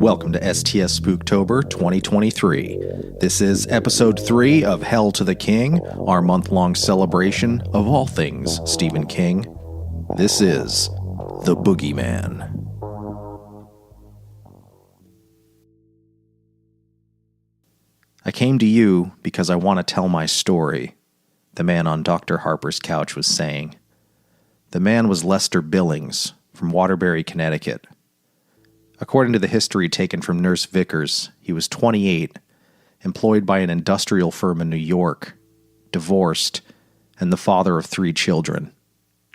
Welcome to STS Spooktober 2023. This is episode 3 of Hell to the King, our month-long celebration of all things Stephen King. This is The Boogeyman. I came to you because I want to tell my story, the man on Dr. Harper's couch was saying. The man was Lester Billings from Waterbury, Connecticut. According to the history taken from Nurse Vickers, he was 28, employed by an industrial firm in New York, divorced, and the father of 3 children,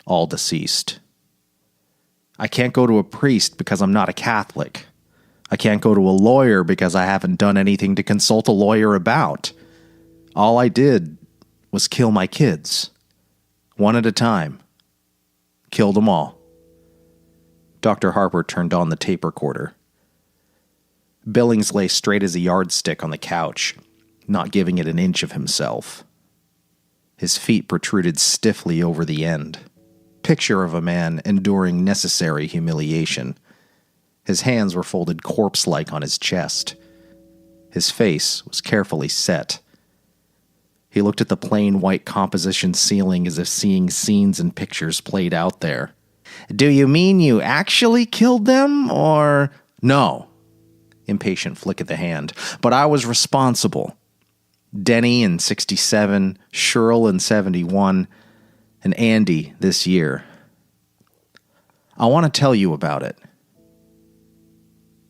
all deceased. I can't go to a priest because I'm not a Catholic. I can't go to a lawyer because I haven't done anything to consult a lawyer about. All I did was kill my kids, one at a time. Killed them all. Dr. Harper turned on the tape recorder. Billings lay straight as a yardstick on the couch, not giving it an inch of himself. His feet protruded stiffly over the end. Picture of a man enduring necessary humiliation. His hands were folded corpse-like on his chest. His face was carefully set. He looked at the plain white composition ceiling as if seeing scenes and pictures played out there. Do you mean you actually killed them, or... No. Impatient flick of the hand. But I was responsible. Denny in 67, Shirl in 71, and Andy this year. I want to tell you about it.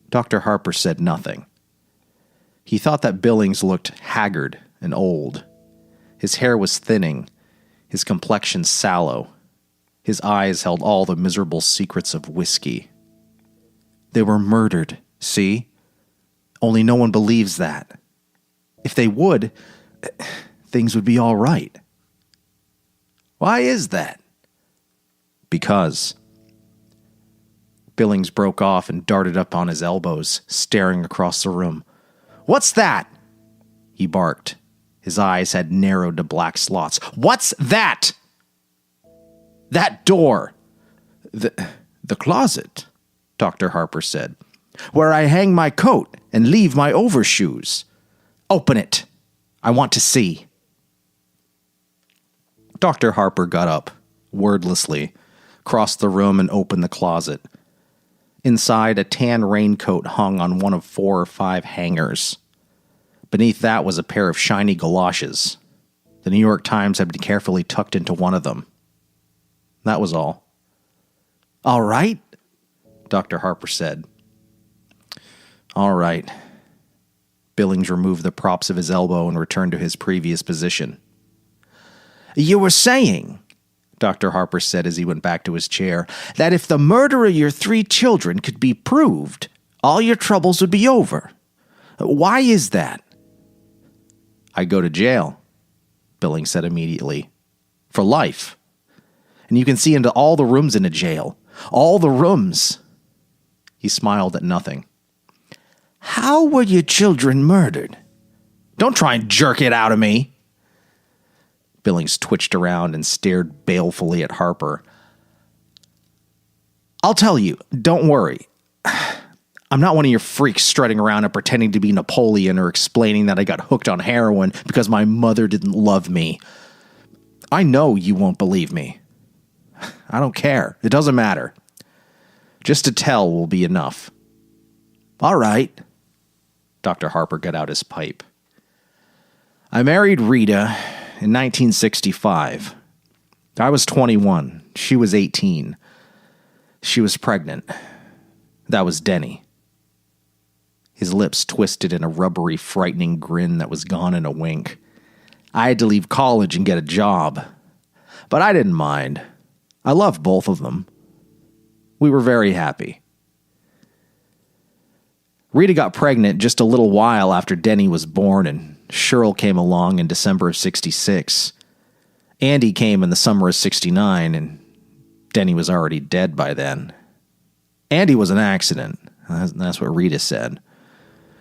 Dr. Harper said nothing. He thought that Billings looked haggard and old. His hair was thinning, his complexion sallow. His eyes held all the miserable secrets of whiskey. They were murdered, see? Only no one believes that. If they would, things would be all right. Why is that? Because. Billings broke off and darted up on his elbows, staring across the room. What's that? He barked. His eyes had narrowed to black slots. What's that? That door. The closet, Dr. Harper said, where I hang my coat and leave my overshoes. Open it. I want to see. Dr. Harper got up, wordlessly, crossed the room and opened the closet. Inside, a tan raincoat hung on one of 4 or 5 hangers. Beneath that was a pair of shiny galoshes. The New York Times had been carefully tucked into one of them. That was all. All right, Dr. Harper said. All right. Billings removed the props of his elbow and returned to his previous position. You were saying, Dr. Harper said as he went back to his chair, that if the murder of your 3 children could be proved, all your troubles would be over. Why is that? I go to jail, Billings said immediately. For life. And you can see into all the rooms in a jail. All the rooms. He smiled at nothing. How were your children murdered? Don't try and jerk it out of me. Billings twitched around and stared balefully at Harper. I'll tell you, don't worry. I'm not one of your freaks strutting around and pretending to be Napoleon or explaining that I got hooked on heroin because my mother didn't love me. I know you won't believe me. I don't care. It doesn't matter. Just to tell will be enough. All right. Dr. Harper got out his pipe. I married Rita in 1965. I was 21. She was 18. She was pregnant. That was Denny. His lips twisted in a rubbery, frightening grin that was gone in a wink. I had to leave college and get a job. But I didn't mind. I loved both of them. We were very happy. Rita got pregnant just a little while after Denny was born, and Shirl came along in December of 66. Andy came in the summer of 69, and Denny was already dead by then. Andy was an accident. That's what Rita said.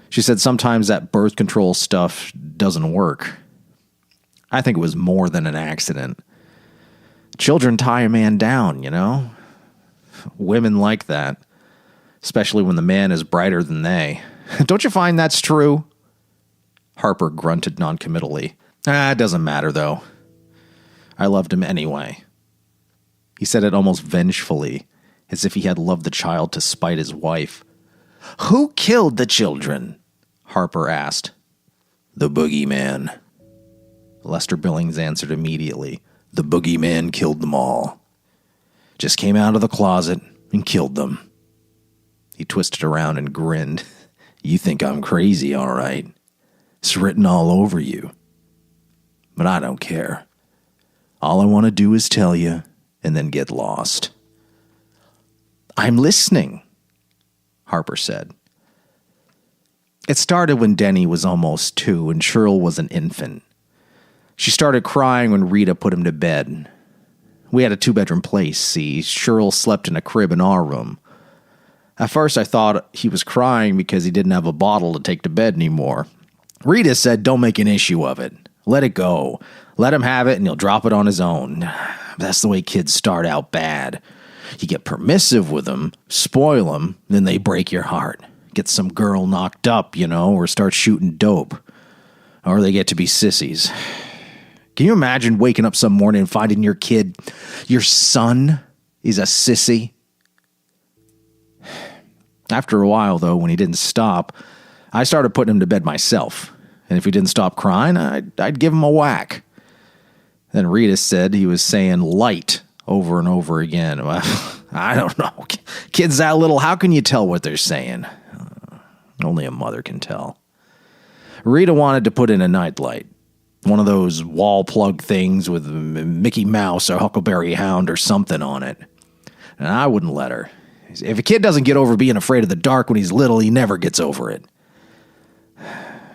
She said sometimes that birth control stuff doesn't work. I think it was more than an accident. Children tie a man down, you know? Women like that. especially when the man is brighter than they. Don't you find that's true? Harper grunted noncommittally. It doesn't matter, though. I loved him anyway. He said it almost vengefully, as if he had loved the child to spite his wife. Who killed the children? Harper asked. The Boogeyman. Lester Billings answered immediately. The Boogeyman killed them all. Just came out of the closet and killed them. He twisted around and grinned. You think I'm crazy, all right. It's written all over you. But I don't care. All I want to do is tell you and then get lost. I'm listening, Harper said. It started when Denny was almost 2 and Cheryl was an infant. She started crying when Rita put him to bed. We had a 2-bedroom place, see. Cheryl slept in a crib in our room. At first I thought he was crying because he didn't have a bottle to take to bed anymore. Rita said don't make an issue of it. Let it go. Let him have it and he'll drop it on his own. That's the way kids start out bad. You get permissive with them, spoil them, then they break your heart. Get some girl knocked up, or start shooting dope. Or they get to be sissies. Can you imagine waking up some morning and finding your kid, your son, is a sissy? After a while, though, when he didn't stop, I started putting him to bed myself. And if he didn't stop crying, I'd give him a whack. Then Rita said he was saying light over and over again. Well, I don't know. Kids that little, how can you tell what they're saying? Only a mother can tell. Rita wanted to put in a nightlight. One of those wall plug things with Mickey Mouse or Huckleberry Hound or something on it. And I wouldn't let her. If a kid doesn't get over being afraid of the dark when he's little, he never gets over it.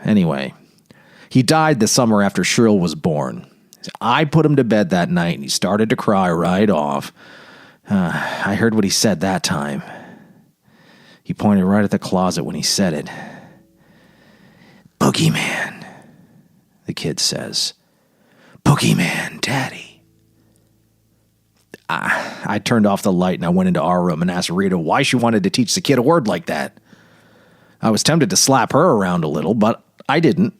Anyway, he died the summer after Cheryl was born. I put him to bed that night, and he started to cry right off. I heard what he said that time. He pointed right at the closet when he said it. Boogeyman, the kid says. Boogeyman, Daddy. I turned off the light, and I went into our room and asked Rita why she wanted to teach the kid a word like that. I was tempted to slap her around a little, but I didn't.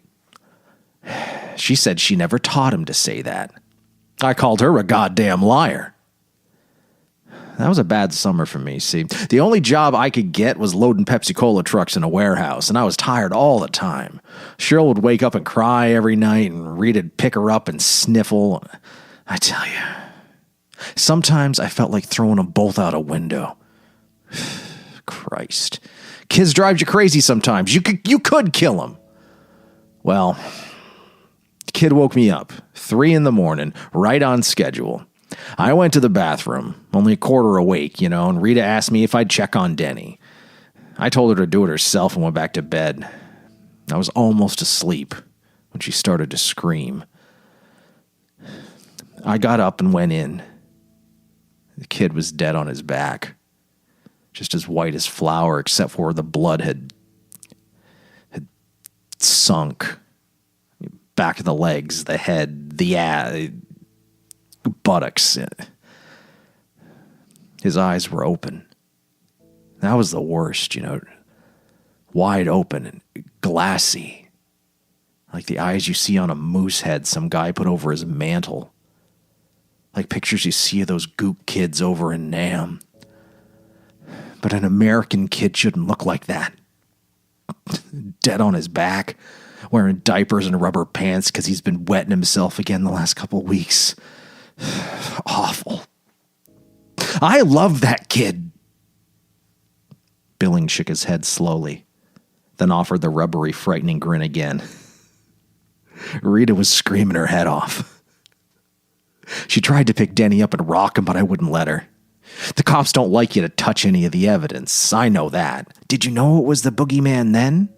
She said she never taught him to say that. I called her a goddamn liar. That was a bad summer for me, see. The only job I could get was loading Pepsi-Cola trucks in a warehouse, and I was tired all the time. Cheryl would wake up and cry every night, and Rita'd pick her up and sniffle. I tell you, sometimes I felt like throwing them both out a window. Christ. Kids drive you crazy sometimes. You could kill them. Well, the kid woke me up, 3 a.m, right on schedule. I went to the bathroom, only a quarter awake, and Rita asked me if I'd check on Denny. I told her to do it herself and went back to bed. I was almost asleep when she started to scream. I got up and went in. The kid was dead on his back, just as white as flour, except for where the blood had sunk. Back of the legs, the head, the buttocks. His eyes were open. That was the worst, wide open and glassy, like the eyes you see on a moose head some guy put over his mantle, like pictures you see of those gook kids over in Nam. But an American kid shouldn't look like that. Dead on his back, wearing diapers and rubber pants because he's been wetting himself again the last couple weeks. Awful. I love that kid. Billings shook his head slowly, then offered the rubbery, frightening grin again. Rita was screaming her head off. She tried to pick Denny up and rock him, but I wouldn't let her. The cops don't like you to touch any of the evidence. I know that. Did you know it was the Boogeyman then?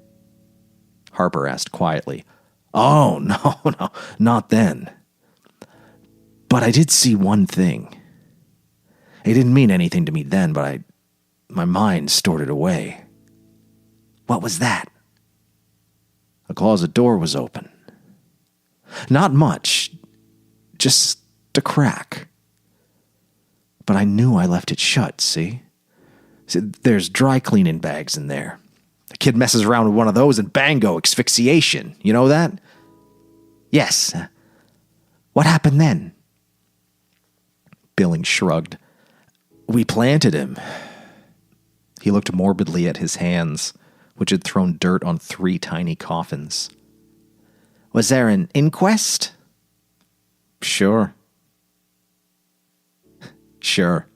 Harper asked quietly. Oh, no, not then. But I did see one thing. It didn't mean anything to me then, but my mind stored it away. What was that? The closet door was open. Not much, just a crack. But I knew I left it shut, see? There's dry cleaning bags in there. The kid messes around with one of those and bango, asphyxiation. You know that? Yes. What happened then? Billings shrugged. We planted him. He looked morbidly at his hands, which had thrown dirt on 3 tiny coffins. Was there an inquest? Sure. Sure.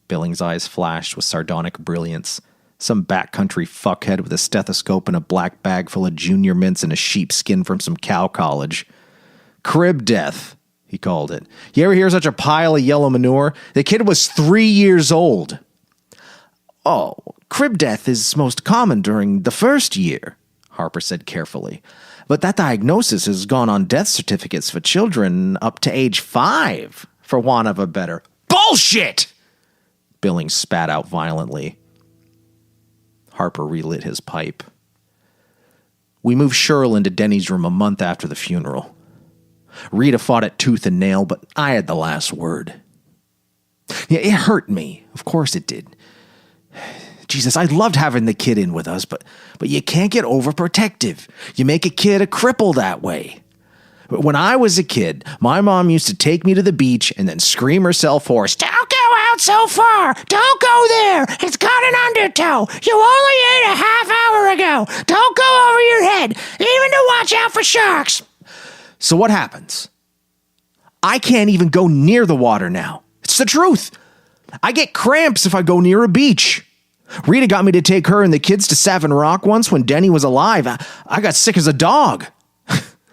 Billings' eyes flashed with sardonic brilliance. Some backcountry fuckhead with a stethoscope and a black bag full of junior mints and a sheepskin from some cow college. Crib death, he called it. You ever hear such a pile of yellow manure? The kid was 3 years old. Oh, crib death is most common during the first year, Harper said carefully. But that diagnosis has gone on death certificates for children up to age 5, for want of a better. Bullshit! Billings spat out violently. Harper relit his pipe. We moved Cheryl into Denny's room a month after the funeral. Rita fought it tooth and nail, but I had the last word. Yeah, it hurt me. Of course it did. Jesus, I loved having the kid in with us, but you can't get overprotective. You make a kid a cripple that way. When I was a kid, my mom used to take me to the beach and then scream herself hoarse, "Don't go out so far! Don't go there! It's got an undertow! You only ate a half hour ago! Don't go over your head, even to watch out for sharks!" So what happens? I can't even go near the water now. It's the truth. I get cramps if I go near a beach. Rita got me to take her and the kids to Savin Rock once when Denny was alive. I got sick as a dog.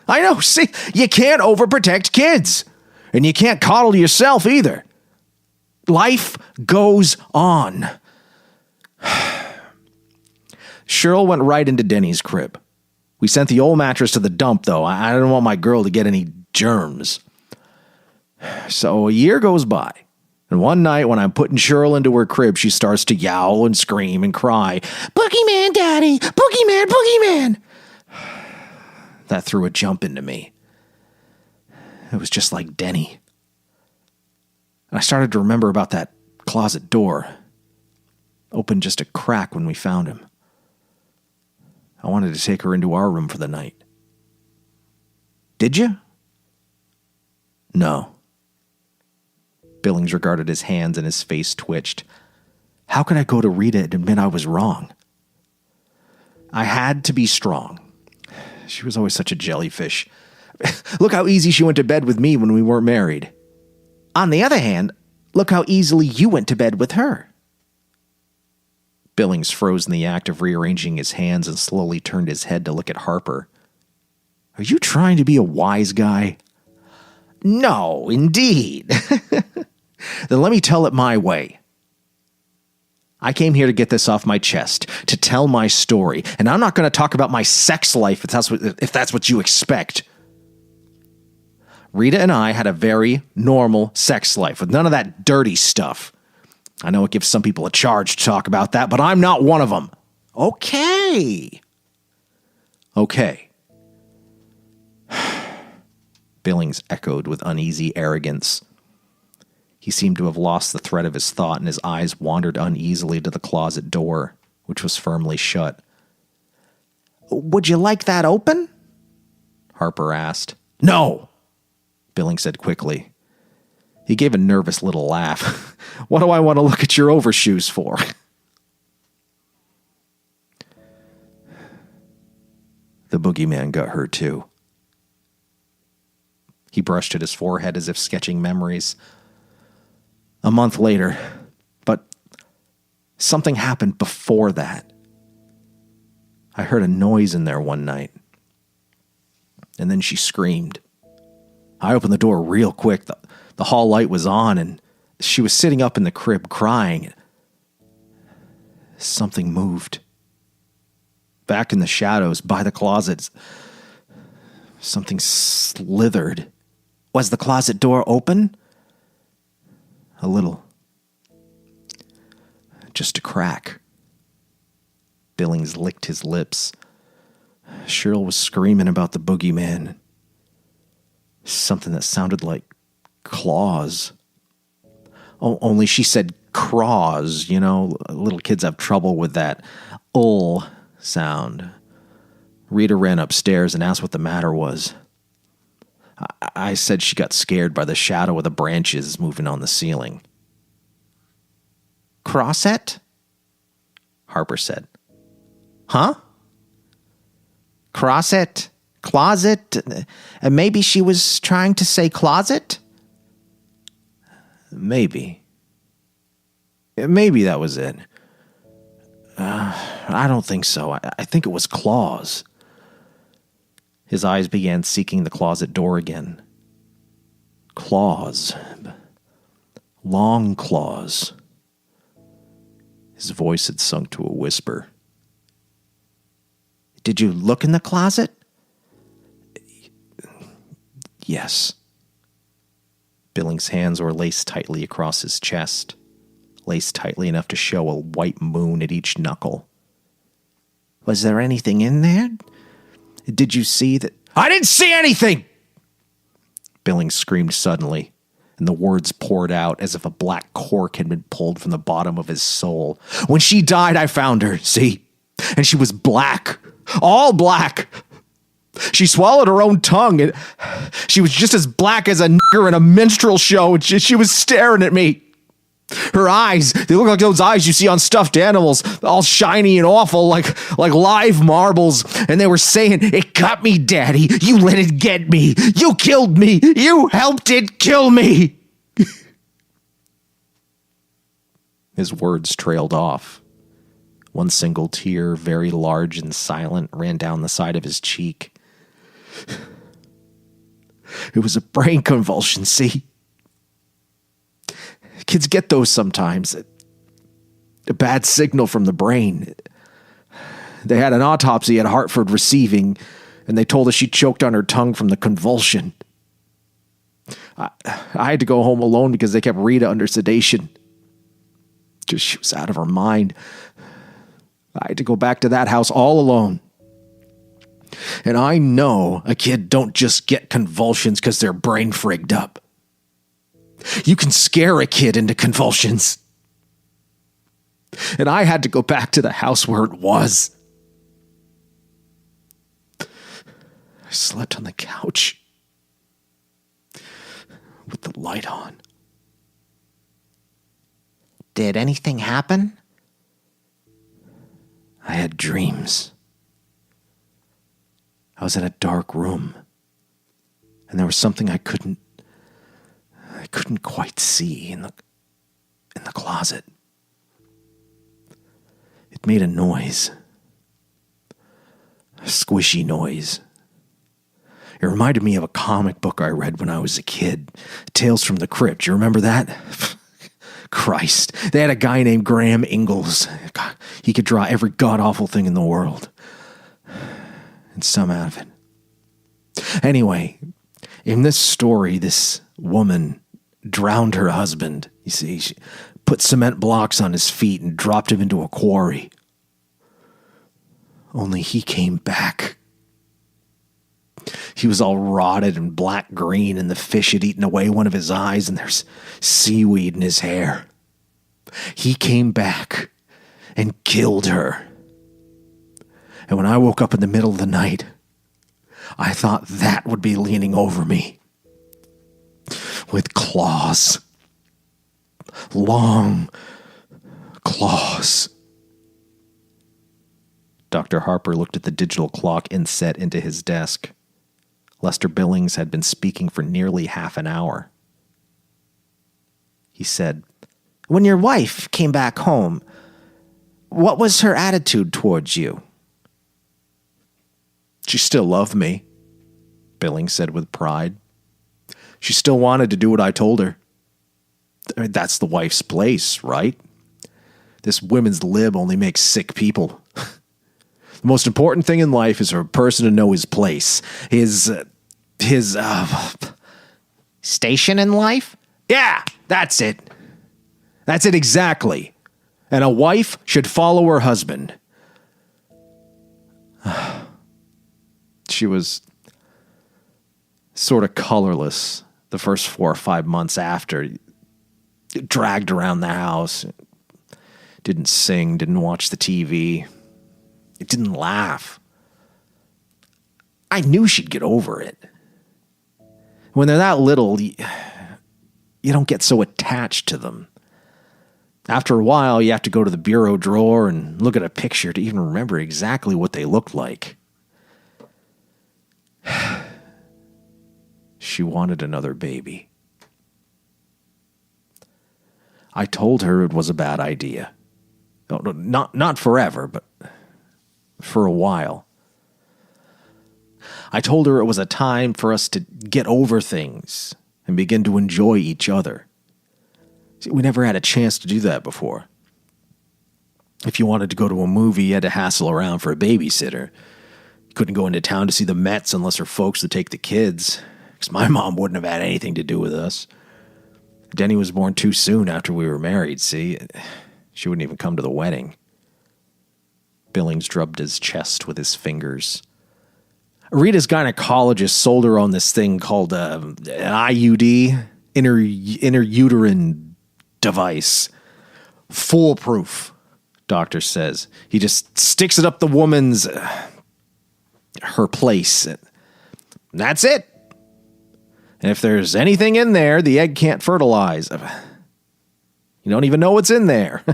I know, see, you can't overprotect kids. And you can't coddle yourself either. Life goes on. Cheryl went right into Denny's crib. We sent the old mattress to the dump, though. I didn't want my girl to get any germs. So a year goes by. And one night when I'm putting Cheryl into her crib, she starts to yowl and scream and cry, "Boogeyman, Daddy! Boogeyman, Boogeyman!" That threw a jump into me. It was just like Denny. And I started to remember about that closet door. Opened just a crack when we found him. I wanted to take her into our room for the night. Did you? No. Billings regarded his hands and his face twitched. How could I go to Rita and admit I was wrong? I had to be strong. She was always such a jellyfish. Look how easy she went to bed with me when we weren't married. On the other hand, look how easily you went to bed with her. Billings froze in the act of rearranging his hands and slowly turned his head to look at Harper. Are you trying to be a wise guy? No, indeed. Then let me tell it my way. I came here to get this off my chest, to tell my story, and I'm not going to talk about my sex life if that's what you expect. Rita and I had a very normal sex life with none of that dirty stuff. I know it gives some people a charge to talk about that, but I'm not one of them. Okay. Billings echoed with uneasy arrogance. He seemed to have lost the thread of his thought, and his eyes wandered uneasily to the closet door, which was firmly shut. Would you like that open? Harper asked. No, Billings said quickly. He gave a nervous little laugh. What do I want to look at your overshoes for? The boogeyman got her too. He brushed at his forehead as if sketching memories. A month later, but something happened before that. I heard a noise in there one night, and then she screamed. I opened the door real quick. The hall light was on, and she was sitting up in the crib crying. Something moved. Back in the shadows, by the closets, something slithered. Was the closet door open? A little. Just a crack. Billings licked his lips. Cheryl was screaming about the boogeyman. Something that sounded like claws. Only she said craws, little kids have trouble with that sound. Rita ran upstairs and asked what the matter was. I said she got scared by the shadow of the branches moving on the ceiling. Crosset? Harper said. Huh? Crosset? Closet? Maybe she was trying to say closet? Maybe. Maybe that was it. I don't think so. I think it was claws. His eyes began seeking the closet door again. Claws. Long claws. His voice had sunk to a whisper. Did you look in the closet? Yes. Billings' hands were laced tightly across his chest, laced tightly enough to show a white moon at each knuckle. Was there anything in there? Did you see that? I didn't see anything! Billings screamed suddenly, and the words poured out as if a black cork had been pulled from the bottom of his soul. When she died, I found her, see? And she was black. All black. She swallowed her own tongue, and she was just as black as a nigger in a minstrel show, and she was staring at me. Her eyes, they look like those eyes you see on stuffed animals, all shiny and awful, like live marbles. And they were saying, "It got me, Daddy. You let it get me. You killed me. You helped it kill me." His words trailed off. One single tear, very large and silent, ran down the side of his cheek. It was a brain convulsion, see? Kids get those sometimes. A bad signal from the brain. They had an autopsy at Hartford Receiving, and they told us she choked on her tongue from the convulsion. I had to go home alone because they kept Rita under sedation. Just she was out of her mind. I had to go back to that house all alone. And I know a kid don't just get convulsions because their brain frigged up. You can scare a kid into convulsions. And I had to go back to the house where it was. I slept on the couch with the light on. Did anything happen? I had dreams. I was in a dark room, and there was something I couldn't quite see in the closet. It made a noise. A squishy noise. It reminded me of a comic book I read when I was a kid. Tales from the Crypt. You remember that? Christ. They had a guy named Graham Ingalls. God, he could draw every god-awful thing in the world. And some out of it. Anyway, in this story, this woman drowned her husband. You see, she put cement blocks on his feet and dropped him into a quarry. Only he came back. He was all rotted and black-green, and the fish had eaten away one of his eyes, and there's seaweed in his hair. He came back and killed her. And when I woke up in the middle of the night, I thought that would be leaning over me. With claws. Long claws. Dr. Harper looked at the digital clock inset into his desk. Lester Billings had been speaking for nearly half an hour. He said, "When your wife came back home, what was her attitude towards you?" "She still loved me," Billings said with pride. "She still wanted to do what I told her. I mean, that's the wife's place, right? This women's lib only makes sick people. The most important thing in life is for a person to know his place. His station in life? Yeah, that's it. That's it exactly. And a wife should follow her husband." She was sort of colorless the first 4 or 5 months after. dragged around the house. Didn't sing, didn't watch the TV. It didn't laugh. I knew she'd get over it. When they're that little, you don't get so attached to them. After a while, you have to go to the bureau drawer and look at a picture to even remember exactly what they looked like. She wanted another baby. I told her it was a bad idea. No, not forever, but for a while. I told her it was a time for us to get over things and begin to enjoy each other. See, we never had a chance to do that before. If you wanted to go to a movie, you had to hassle around for a babysitter. You couldn't go into town to see the Mets unless her folks would take the kids, because my mom wouldn't have had anything to do with us. Denny was born too soon after we were married, see? She wouldn't even come to the wedding. Billings drubbed his chest with his fingers. Rita's gynecologist sold her on this thing called an IUD, intrauterine device. Foolproof, doctor says. He just sticks it up the woman's, her place. That's it. And if there's anything in there, the egg can't fertilize. You don't even know what's in there.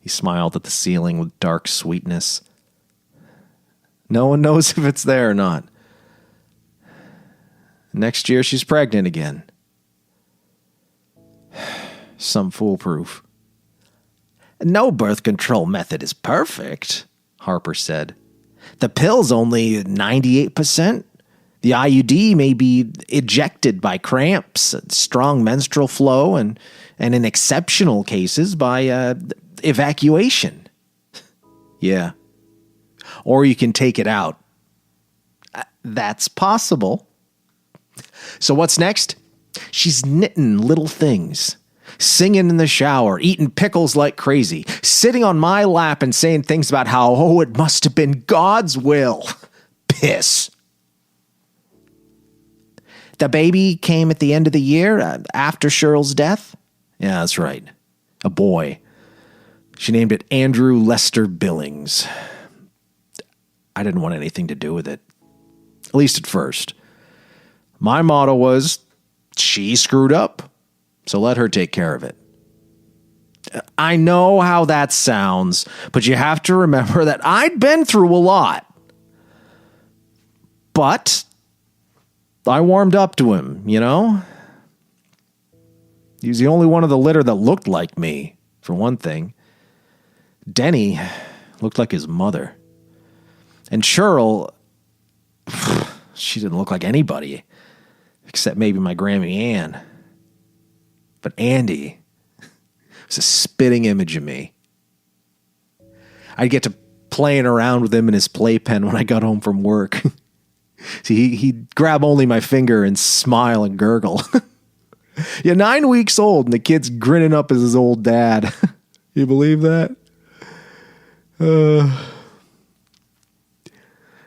He smiled at the ceiling with dark sweetness. No one knows if it's there or not. Next year, she's pregnant again. Some foolproof. No birth control method is perfect, Harper said. The pill's only 98%. The IUD may be ejected by cramps, strong menstrual flow, and in exceptional cases by evacuation. Yeah. Or you can take it out. That's possible. So what's next? She's knitting little things, singing in the shower, eating pickles like crazy, sitting on my lap and saying things about how, it must have been God's will. Piss. The baby came at the end of the year, after Cheryl's death? Yeah, that's right. A boy. She named it Andrew Lester Billings. I didn't want anything to do with it. At least at first. My motto was, she screwed up, so let her take care of it. I know how that sounds, but you have to remember that I'd been through a lot. But I warmed up to him, you know? He was the only one of the litter that looked like me, for one thing. Denny looked like his mother. And Cheryl, she didn't look like anybody, except maybe my Grammy Ann. But Andy was a spitting image of me. I'd get to playing around with him in his playpen when I got home from work. See, he'd grab only my finger and smile and gurgle. Yeah, 9 weeks old, and the kid's grinning up as his old dad. You believe that? And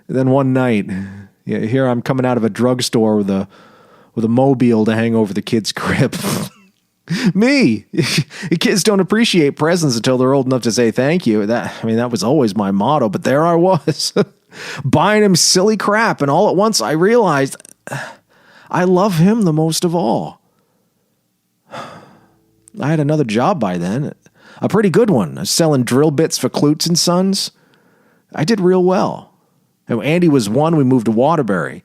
then one night, here I'm coming out of a drugstore with a mobile to hang over the kid's crib. Me! Kids don't appreciate presents until they're old enough to say thank you. That was always my motto, but there I was, buying him silly crap, and all at once I realized I love him the most of all. I had another job by then, a pretty good one. I was selling drill bits for Klutz and Sons. I did real well. And Andy was one, we moved to Waterbury.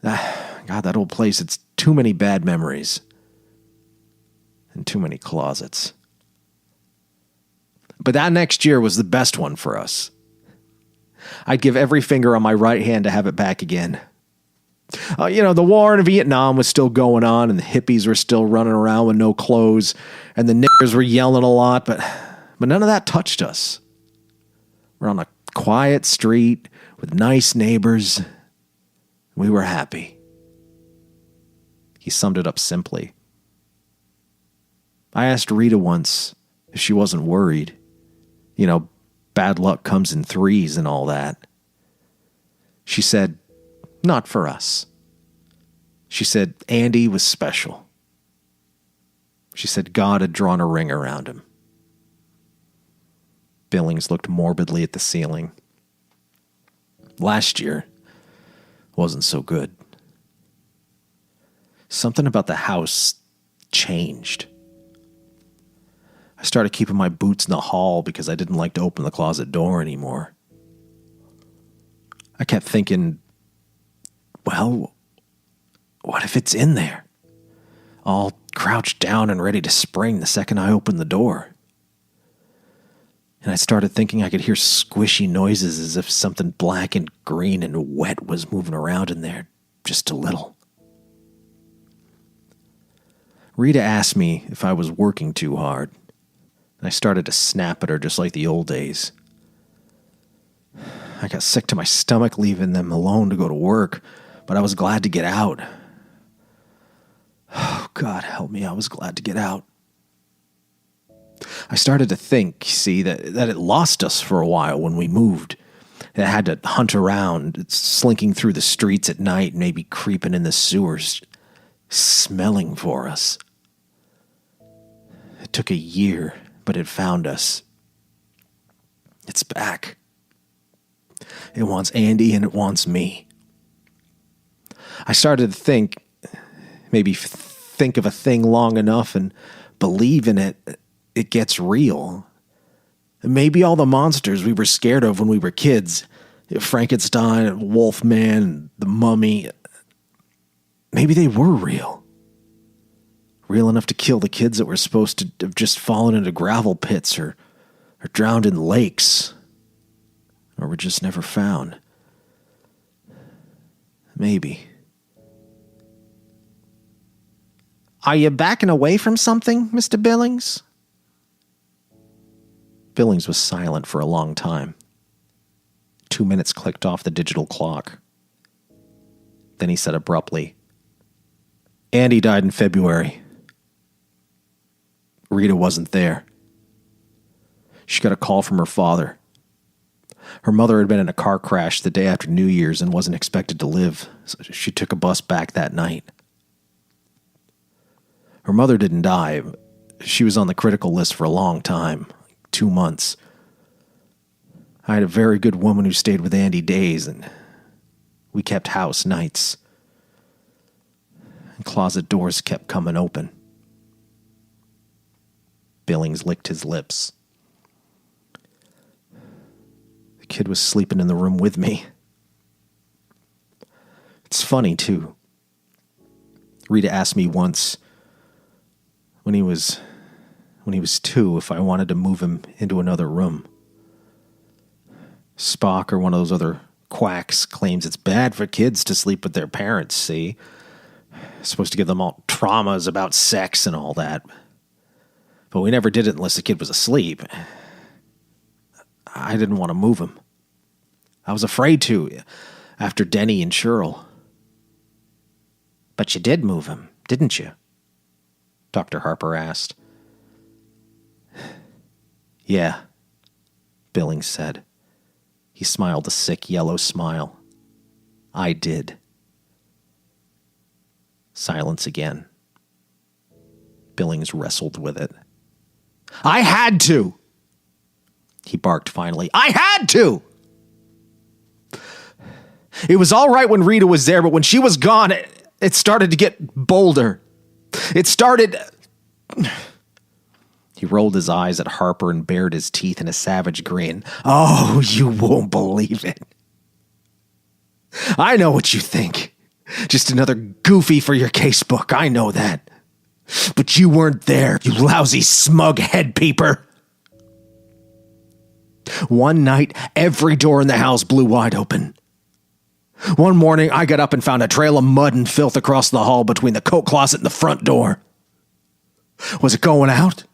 God, that old place, it's too many bad memories. And too many closets. But that next year was the best one for us. I'd give every finger on my right hand to have it back again. The war in Vietnam was still going on, and the hippies were still running around with no clothes, and the niggers were yelling a lot, but none of that touched us. We're on a quiet street with nice neighbors. We were happy. He summed it up simply. I asked Rita once if she wasn't worried. Bad luck comes in threes and all that. She said, not for us. She said Andy was special. She said God had drawn a ring around him. Billings looked morbidly at the ceiling. Last year wasn't so good. Something about the house changed. I started keeping my boots in the hall because I didn't like to open the closet door anymore. I kept thinking, well, what if it's in there? All crouched down and ready to spring the second I opened the door. And I started thinking I could hear squishy noises as if something black and green and wet was moving around in there just a little. Rita asked me if I was working too hard, and I started to snap at her just like the old days. I got sick to my stomach leaving them alone to go to work, but I was glad to get out. Oh, God help me, I was glad to get out. I started to think, see, that it lost us for a while when we moved. It had to hunt around, slinking through the streets at night, maybe creeping in the sewers, smelling for us. It took a year, but it found us. It's back. It wants Andy and it wants me. I started to think, maybe think of a thing long enough and believe in it, it gets real. Maybe all the monsters we were scared of when we were kids, Frankenstein, Wolfman, the Mummy, maybe they were real. Real enough to kill the kids that were supposed to have just fallen into gravel pits or drowned in lakes, or were just never found. Maybe. Are you backing away from something, Mr. Billings? Billings was silent for a long time. 2 minutes clicked off the digital clock. Then he said abruptly, Andy died in February. Rita wasn't there. She got a call from her father. Her mother had been in a car crash the day after New Year's and wasn't expected to live, so she took a bus back that night. Her mother didn't die. She was on the critical list for a long time, 2 months. I had a very good woman who stayed with Andy days, and we kept house nights. And closet doors kept coming open. Billings licked his lips. The kid was sleeping in the room with me. It's funny, too. Rita asked me once, when he was 2, if I wanted to move him into another room. Spock, or one of those other quacks, claims it's bad for kids to sleep with their parents, see? Supposed to give them all traumas about sex and all that. But we never did it unless the kid was asleep. I didn't want to move him. I was afraid to, after Denny and Cheryl. But you did move him, didn't you? Dr. Harper asked. Yeah, Billings said. He smiled a sick yellow smile. I did. Silence again. Billings wrestled with it. I had to! He barked finally. I had to! It was all right when Rita was there, but when she was gone, it started to get bolder. It started... He rolled his eyes at Harper and bared his teeth in a savage grin. Oh, you won't believe it. I know what you think. Just another goofy for your casebook. I know that. But you weren't there, you lousy smug head peeper. One night, every door in the house blew wide open. One morning, I got up and found a trail of mud and filth across the hall between the coat closet and the front door. Was it going out?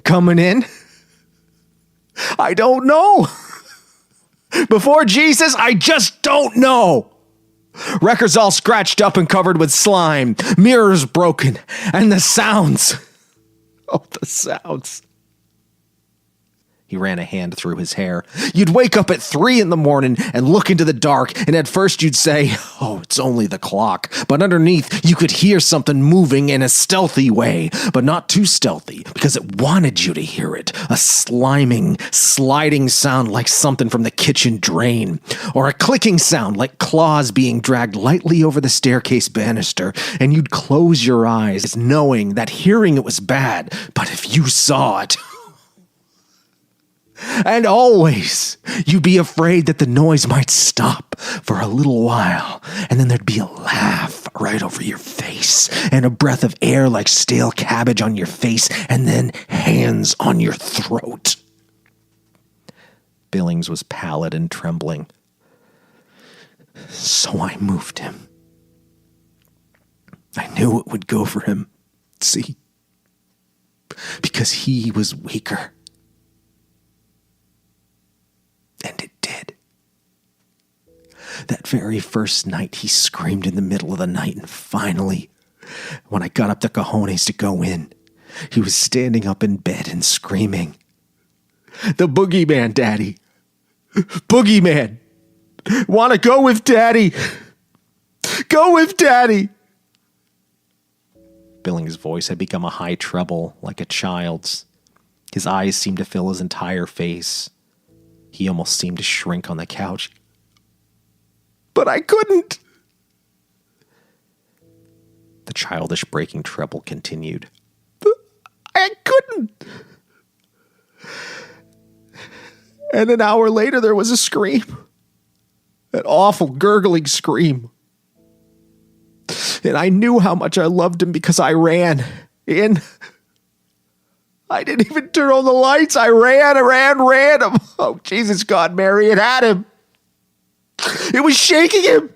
Coming in? I don't know. Before Jesus, I just don't know. Records all scratched up and covered with slime, mirrors broken, and the sounds. Oh, the sounds. He ran a hand through his hair. You'd wake up at 3 in the morning and look into the dark, and at first you'd say, oh, it's only the clock. But underneath, you could hear something moving in a stealthy way, but not too stealthy, because it wanted you to hear it. A sliming, sliding sound like something from the kitchen drain, or a clicking sound like claws being dragged lightly over the staircase banister, and you'd close your eyes, knowing that hearing it was bad, but if you saw it... And always, you'd be afraid that the noise might stop for a little while, and then there'd be a laugh right over your face, and a breath of air like stale cabbage on your face, and then hands on your throat. Billings was pallid and trembling. So I moved him. I knew it would go for him, see? Because he was weaker. And it did. That very first night, he screamed in the middle of the night, and finally, when I got up the cojones to go in, he was standing up in bed and screaming, "The Boogeyman, Daddy! Boogeyman! Want to go with Daddy? Go with Daddy!" Billings' voice had become a high treble, like a child's. His eyes seemed to fill his entire face. He almost seemed to shrink on the couch. But I couldn't. The childish breaking treble continued. I couldn't. And an hour later there was a scream. An awful gurgling scream. And I knew how much I loved him because I ran in. I didn't even turn on the lights. I ran. Oh, Jesus God, Mary, it had him. It was shaking him.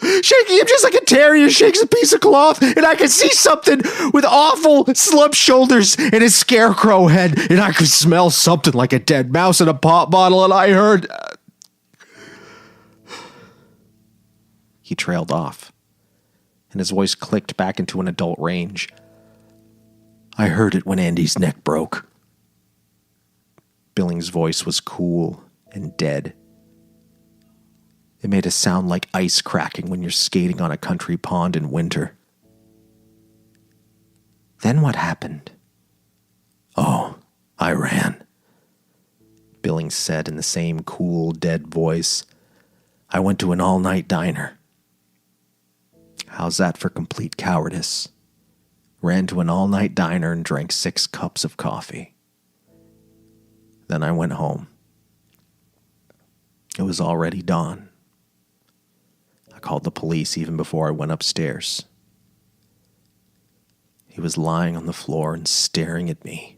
Shaking him just like a terrier shakes a piece of cloth. And I could see something with awful slumped shoulders and a scarecrow head. And I could smell something like a dead mouse in a pop bottle. And I heard... He trailed off, and his voice clicked back into an adult range. I heard it when Andy's neck broke. Billings' voice was cool and dead. It made a sound like ice cracking when you're skating on a country pond in winter. Then what happened? Oh, I ran. Billings said in the same cool, dead voice. I went to an all-night diner. How's that for complete cowardice? Ran to an all-night diner and drank 6 cups of coffee. Then I went home. It was already dawn. I called the police even before I went upstairs. He was lying on the floor and staring at me,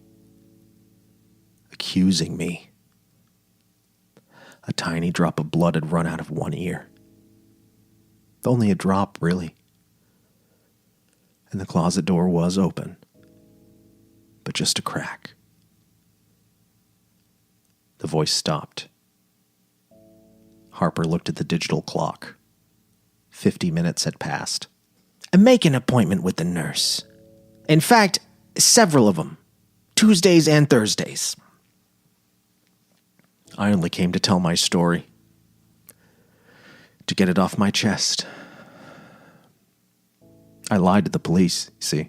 accusing me. A tiny drop of blood had run out of one ear. Only a drop, really. And the closet door was open, but just a crack. The voice stopped. Harper looked at the digital clock. 50 minutes had passed. Make an appointment with the nurse. In fact, several of them. Tuesdays and Thursdays. I only came to tell my story. To get it off my chest. I lied to the police, see.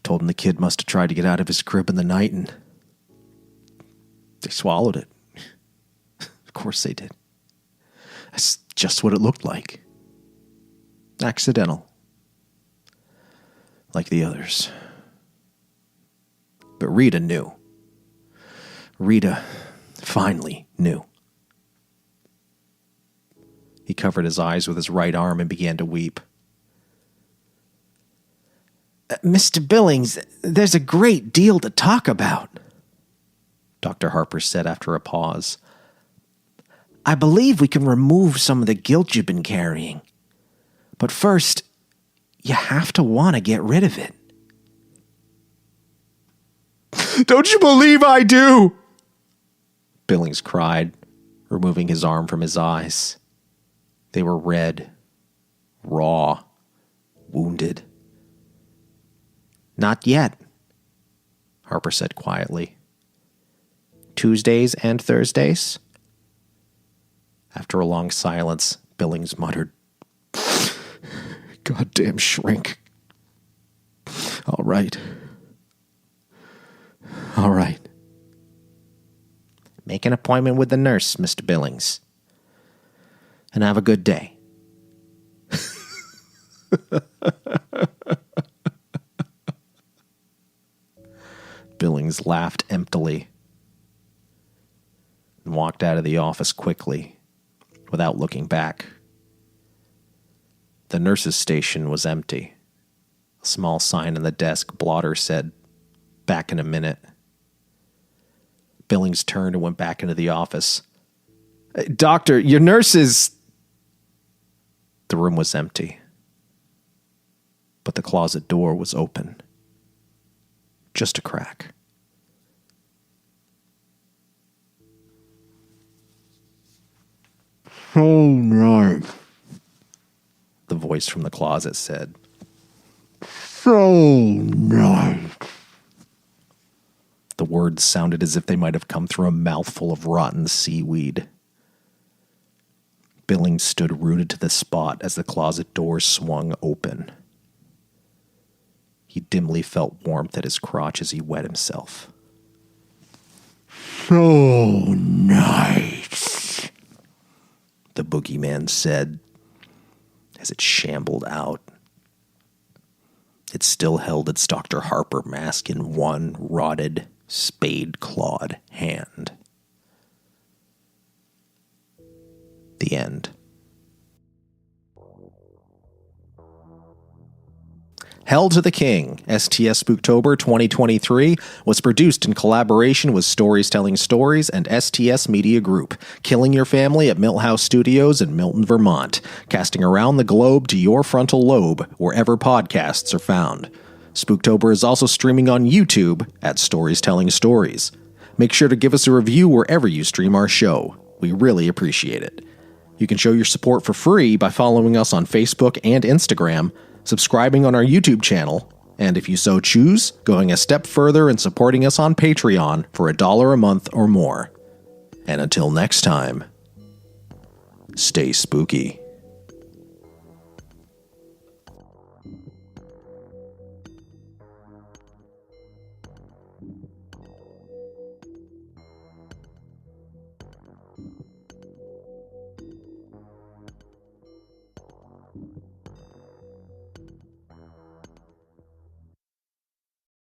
Told them the kid must have tried to get out of his crib in the night and they swallowed it. Of course they did. That's just what it looked like. Accidental. Like the others. But Rita knew. Rita finally knew. He covered his eyes with his right arm and began to weep. Mr. Billings, there's a great deal to talk about, Dr. Harper said after a pause. I believe we can remove some of the guilt you've been carrying. But first, you have to want to get rid of it. Don't you believe I do? Billings cried, removing his arm from his eyes. They were red, raw, wounded. Not yet, Harper said quietly. Tuesdays and Thursdays? After a long silence, Billings muttered, "Goddamn shrink. All right. All right. Make an appointment with the nurse, Mr. Billings. And have a good day." Billings laughed emptily and walked out of the office quickly, without looking back. The nurse's station was empty. A small sign on the desk blotter said, "Back in a minute." Billings turned and went back into the office. "Doctor, your nurse is..." The room was empty, but the closet door was open. Just a crack. "So nice," the voice from the closet said. "So nice." The words sounded as if they might have come through a mouthful of rotten seaweed. Billings stood rooted to the spot as the closet door swung open. He dimly felt warmth at his crotch as he wet himself. "So nice," the boogeyman said as it shambled out. It still held its Dr. Harper mask in one rotted, spade-clawed hand. The end. Hell to the King, STS Spooktober 2023, was produced in collaboration with Stories Telling Stories and STS Media Group, killing your family at Milthouse Studios in Milton, Vermont, casting around the globe to your frontal lobe wherever podcasts are found. Spooktober is also streaming on YouTube at Stories Telling Stories. Make sure to give us a review wherever you stream our show. We really appreciate it. You can show your support for free by following us on Facebook and Instagram, subscribing on our YouTube channel, and if you so choose, going a step further and supporting us on Patreon for $1 a month or more. And until next time, stay spooky.